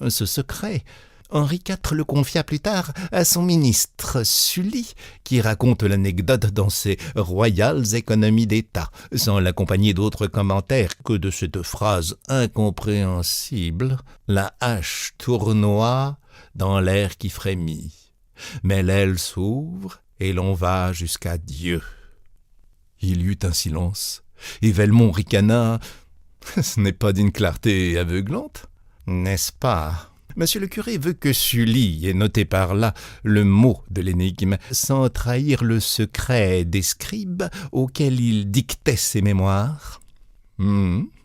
Ce secret, Henri IV le confia plus tard à son ministre Sully, qui raconte l'anecdote dans ses Royales économies d'État, sans l'accompagner d'autres commentaires que de cette phrase incompréhensible: « La hache tournoie dans l'air qui frémit, mais l'aile s'ouvre et l'on va jusqu'à Dieu. » Il y eut un silence, et Velmont ricana. « Ce n'est pas d'une clarté aveuglante, n'est-ce pas ? » Monsieur le curé veut que Sully ait noté par là le mot de l'énigme, sans trahir le secret des scribes auxquels il dictait ses mémoires.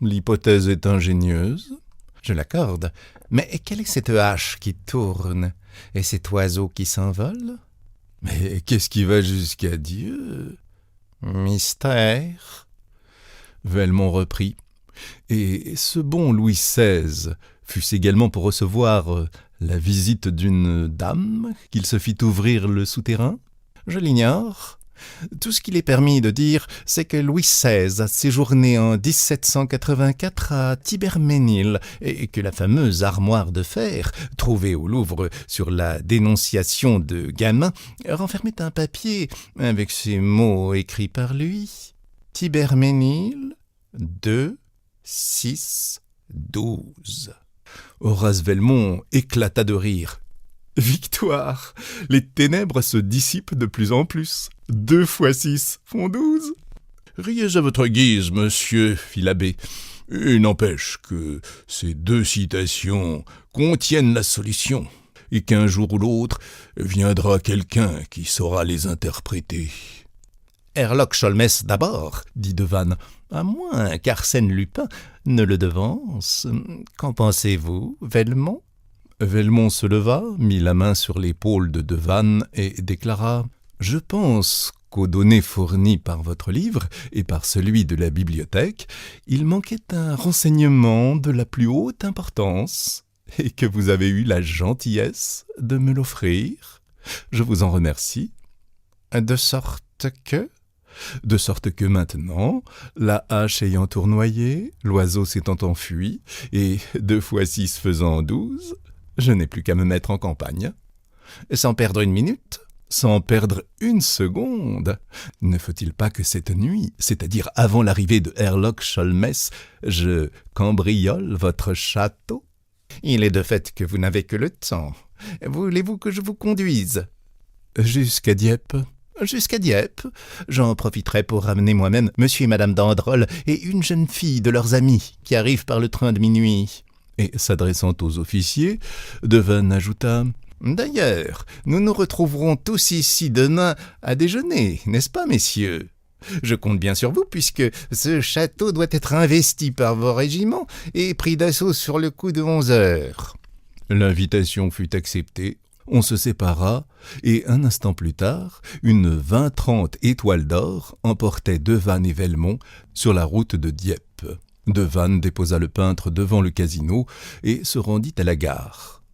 L'hypothèse est ingénieuse, je l'accorde, mais quelle est cette hache qui tourne et cet oiseau qui s'envole? Mais qu'est-ce qui va jusqu'à Dieu? Mystère. Velmont reprit. Et ce bon Louis XVI fut-ce également pour recevoir la visite d'une dame qu'il se fit ouvrir le souterrain? Je l'ignore. Tout ce qu'il est permis de dire, c'est que Louis XVI a séjourné en 1784 à Thibermesnil et que la fameuse armoire de fer, trouvée au Louvre sur la dénonciation de Gamin, renfermait un papier avec ces mots écrits par lui. Thibermesnil, 2, 6, 12. Horace Velmont éclata de rire. « Victoire! Les ténèbres se dissipent de plus en plus. 2 fois 6 font 12. »« Riez à votre guise, monsieur, » fit l'abbé. « Il n'empêche que ces 2 citations contiennent la solution, et qu'un jour ou l'autre viendra quelqu'un qui saura les interpréter. » « Herlock Sholmès d'abord, » dit Devanne, « à moins qu'Arsène Lupin ne le devance. Qu'en pensez-vous, Velmont ?» Velmont se leva, mit la main sur l'épaule de Devanne et déclara « Je pense qu'aux données fournies par votre livre et par celui de la bibliothèque, il manquait un renseignement de la plus haute importance et que vous avez eu la gentillesse de me l'offrir. Je vous en remercie. De sorte que maintenant, la hache ayant tournoyé, l'oiseau s'étant enfui, et 2 fois 6 faisant 12, je n'ai plus qu'à me mettre en campagne. Sans perdre une minute, sans perdre une seconde. Ne faut-il pas que cette nuit, c'est-à-dire avant l'arrivée de Herlock Sholmès, je cambriole votre château? Il est de fait que vous n'avez que le temps. Voulez-vous que je vous conduise? Jusqu'à Dieppe. Jusqu'à Dieppe. J'en profiterai pour ramener moi-même monsieur et madame Dandrol et une jeune fille de leurs amis qui arrivent par le train de minuit. Et s'adressant aux officiers, Devanne ajouta « D'ailleurs, nous nous retrouverons tous ici demain à déjeuner, n'est-ce pas, messieurs? Je compte bien sur vous, puisque ce château doit être investi par vos régiments et pris d'assaut sur le coup de 11 heures. » L'invitation fut acceptée. On se sépara, et un instant plus tard, une 20-30 étoiles d'or emportait Devanne et Velmont sur la route de Dieppe. Devanne déposa le peintre devant le casino et se rendit à la gare.